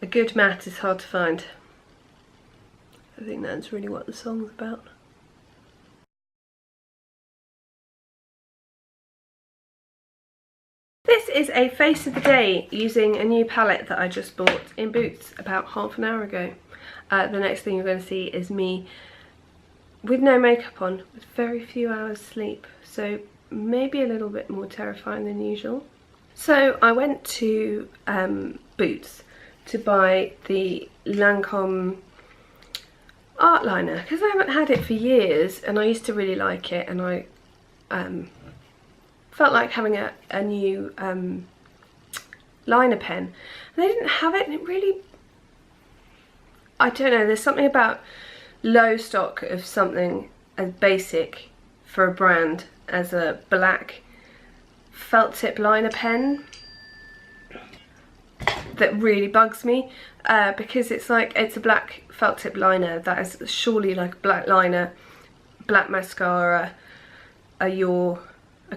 A good matte is hard to find. I think that's really what the song's about. This is a face of the day using a new palette that I just bought in Boots about half an hour ago. The next thing you're going to see is me with no makeup on, with very few hours sleep, so maybe a little bit more terrifying than usual. So I went to Boots to buy the Lancome art liner because I haven't had it for years and I used to really like it, and I felt like having a new liner pen, and they didn't have it, and it really, I don't know, there's something about low stock of something as basic for a brand as a black felt tip liner pen that really bugs me, because it's like, it's a black felt tip liner that is surely like black liner, black mascara are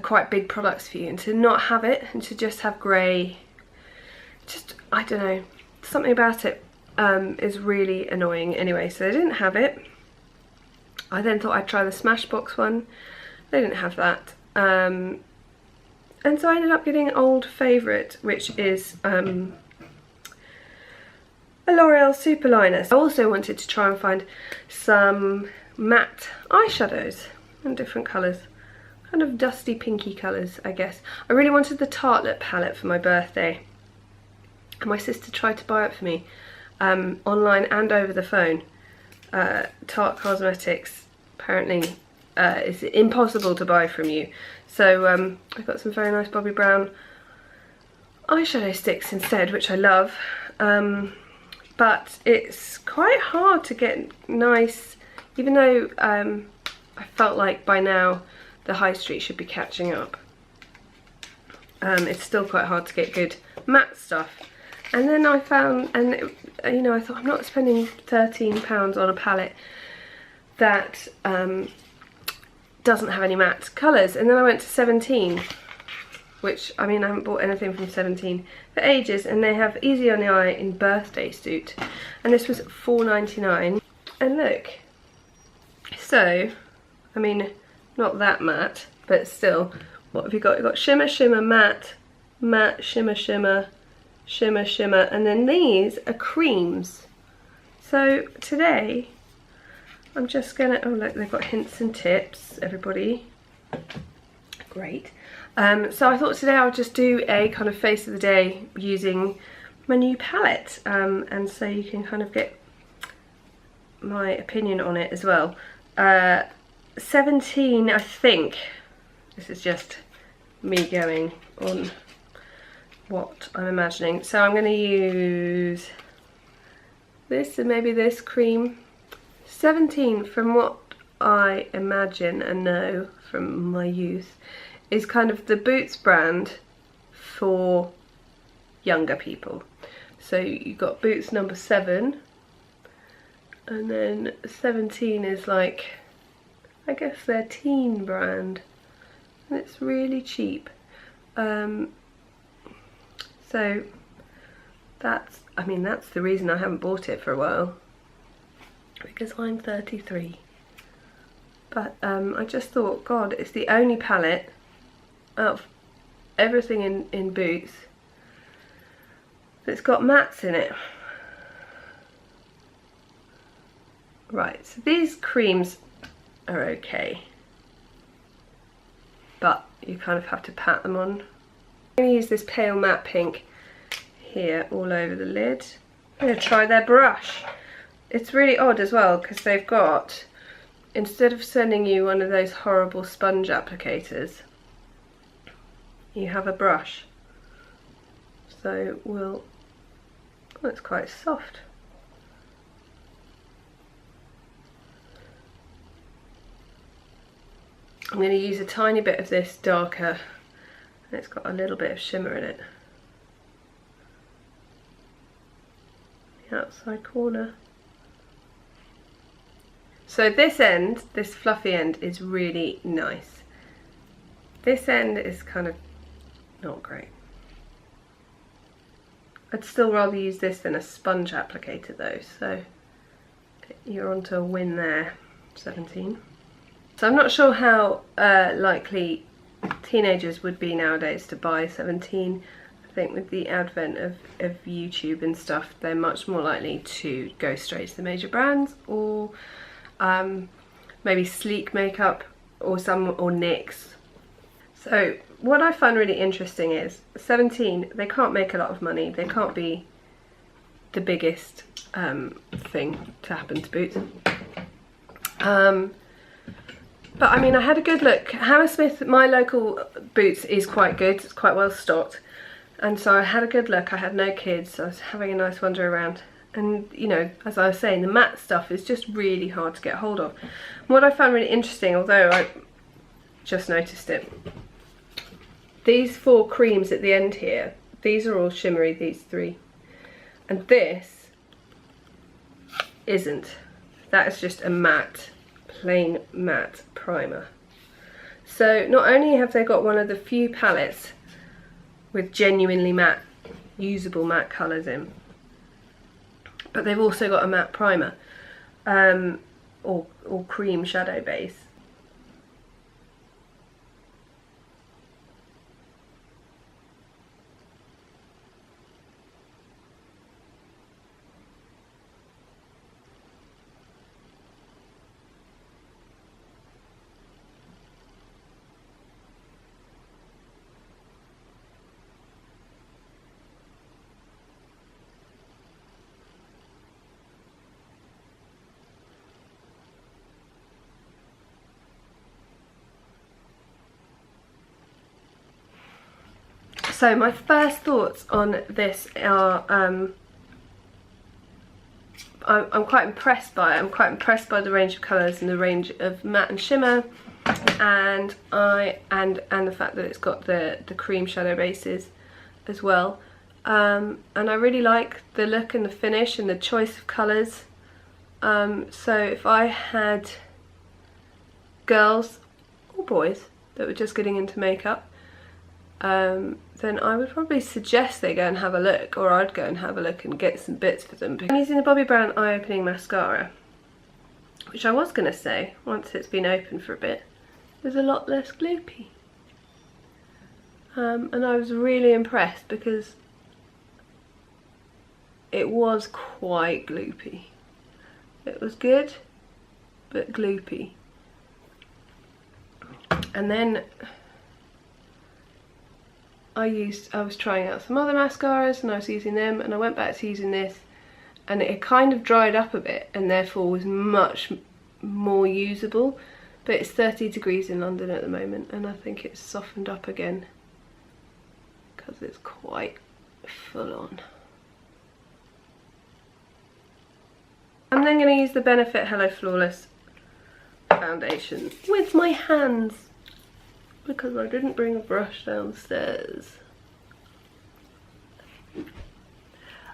quite big products for you, and to not have it and to just have grey, just, I don't know, something about it is really annoying. Anyway, so they didn't have it. I then thought I'd try the Smashbox one. They didn't have that. And so I ended up getting an old favourite, which is a L'Oreal Super Liner. I also wanted to try and find some matte eyeshadows in different colours. Kind of dusty pinky colours, I guess. I really wanted the Tartelette palette for my birthday, and my sister tried to buy it for me online and over the phone. Tarte Cosmetics apparently is impossible to buy from you, so I got some very nice Bobbi Brown eyeshadow sticks instead, which I love, but it's quite hard to get nice, even though I felt like by now the high street should be catching up. It's still quite hard to get good matte stuff. And then I found, and you know, I thought, I'm not spending £13 on a palette that doesn't have any matte colours. And then I went to 17, which, I mean, I haven't bought anything from 17 for ages, and they have Easy on the Eye in Birthday Suit, and this was £4.99. And look, so, I mean, not that matte, but still, what have you got? You've got shimmer, shimmer, matte, matte, shimmer, shimmer, shimmer, shimmer, and then these are creams. So today, I'm just gonna, oh look, they've got hints and tips, everybody. Great. So I thought today I would just do a kind of face of the day using my new palette, and so you can kind of get my opinion on it as well. 17, I think, this is just me going on what I'm imagining. So I'm going to use this and maybe this cream. 17, from what I imagine and know from my youth, is kind of the Boots brand for younger people. So you've got Boots number 7, and then 17 is like, I guess, their teen brand, and it's really cheap. So that's, I mean, that's the reason I haven't bought it for a while, because I'm 33. But I just thought, God, it's the only palette out of everything in Boots that's got mattes in it. Right, so these creams are okay, but you kind of have to pat them on. I'm going to use this pale matte pink here all over the lid. I'm going to try their brush. It's really odd as well, because they've got, instead of sending you one of those horrible sponge applicators, you have a brush. So we'll, oh, it's quite soft. I'm going to use a tiny bit of this darker, and it's got a little bit of shimmer in it. The outside corner. So this end, this fluffy end, is really nice. This end is kind of not great. I'd still rather use this than a sponge applicator though, so you're onto a win there, 17. So I'm not sure how likely teenagers would be nowadays to buy 17. I think with the advent of YouTube and stuff, they're much more likely to go straight to the major brands, or maybe sleek makeup, or NYX. So what I find really interesting is 17, they can't make a lot of money, they can't be the biggest thing to happen to Boots. But I mean, I had a good look. Hammersmith, my local Boots, is quite good, it's quite well stocked, and so I had a good look. I had no kids, so I was having a nice wander around, and you know, as I was saying, the matte stuff is just really hard to get hold of. What I found really interesting, although I just noticed it, these 4 creams at the end here, these are all shimmery, these 3, and this isn't. That is just a matte, plain matte primer. So not only have they got one of the few palettes with genuinely matte, usable matte colours in, but they've also got a matte primer, or cream shadow base. So my first thoughts on this are, I'm quite impressed by it. I'm quite impressed by the range of colours and the range of matte and shimmer, and the fact that it's got the cream shadow bases as well. And I really like the look and the finish and the choice of colours. So if I had girls or boys that were just getting into makeup, then I would probably suggest they go and have a look, or I'd go and have a look and get some bits for them. I'm using the Bobbi Brown Eye Opening Mascara, which I was going to say, once it's been open for a bit, is a lot less gloopy. And I was really impressed because it was quite gloopy. It was good, but gloopy. And then I was trying out some other mascaras and I was using them, and I went back to using this, and it kind of dried up a bit and therefore was much more usable. But it's 30 degrees in London at the moment, and I think it's softened up again because it's quite full on. I'm then going to use the Benefit Hello Flawless foundation with my hands, because I didn't bring a brush downstairs.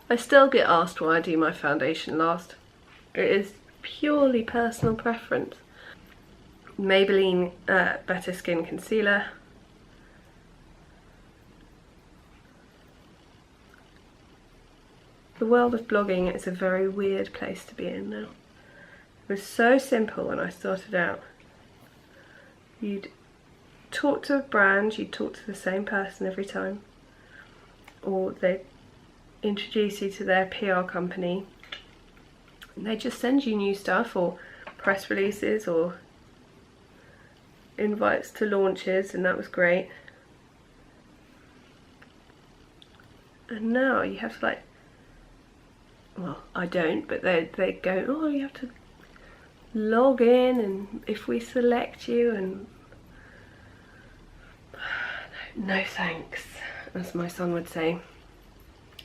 I still get asked why I do my foundation last. It is purely personal preference. Maybelline Better Skin Concealer. The world of blogging is a very weird place to be in now. It was so simple when I started out. You'd talk to a brand, you'd talk to the same person every time, or they'd introduce you to their PR company, and they just send you new stuff, or press releases, or invites to launches, and that was great. And now you have to, like, well, I don't, but they go, oh, you have to log in, and if we select you, and no thanks, as my son would say.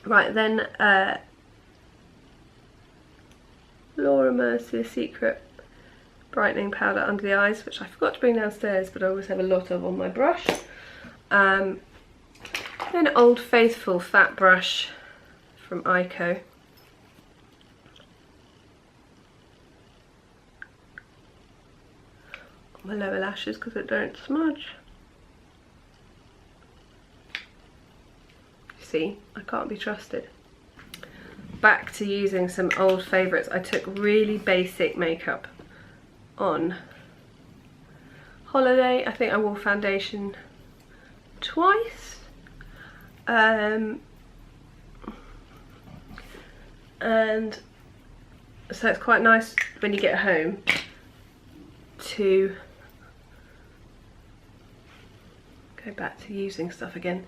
Right, then Laura Mercier Secret brightening powder under the eyes, which I forgot to bring downstairs, but I always have a lot of on my brush. Then Old Faithful fat brush from Ico. My lower lashes because it don't smudge. See, I can't be trusted. back to using some old favourites. I took really basic makeup on holiday. I think I wore foundation twice. And so it's quite nice when you get home to go back to using stuff again.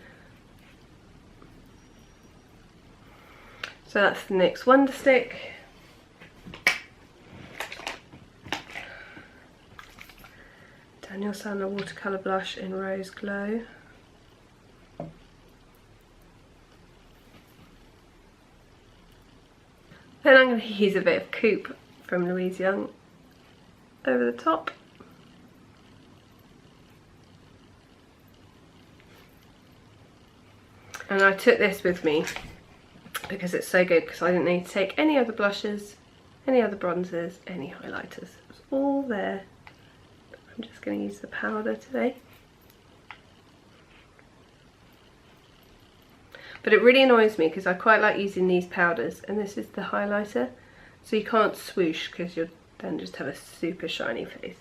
So that's the NYX Wonder Stick. Daniel Sandler Watercolour Blush in Rose Glow. Then I'm going to use a bit of Coupe from Louise Young over the top. And I took this with me because it's so good, because I didn't need to take any other blushes, any other bronzers, any highlighters. It was all there. I'm just going to use the powder today. But it really annoys me because I quite like using these powders, and this is the highlighter, so you can't swoosh because you'll then just have a super shiny face.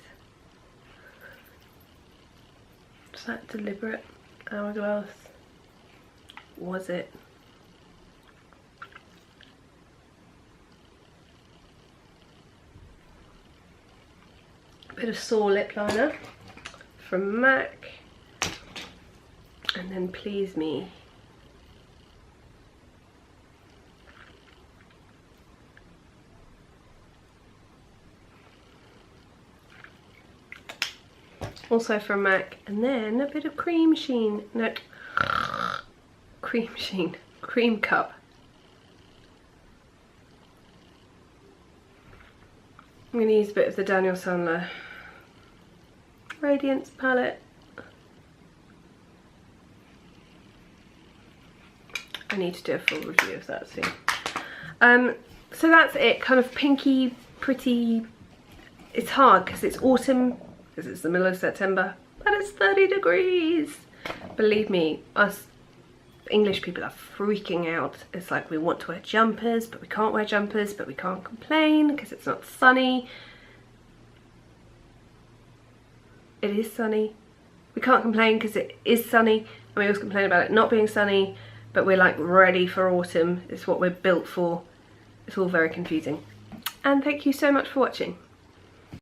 Was that deliberate? Hourglass? Was it? A bit of Soar lip liner from MAC, and then Please Me. Also from MAC, and then a bit of Cream Sheen. No, Cream Sheen. Cream Cup. I'm going to use a bit of the Daniel Sandler Radiance palette. I need to do a full review of that soon. So that's it, kind of pinky, pretty. It's hard because it's autumn, because it's the middle of September, but it's 30 degrees. Believe me, us English people are freaking out. It's like we want to wear jumpers, but we can't wear jumpers, but we can't complain because it's not sunny. It is sunny. We can't complain because it is sunny, and we always complain about it not being sunny, but we're like ready for autumn. It's what we're built for. It's all very confusing. And thank you so much for watching.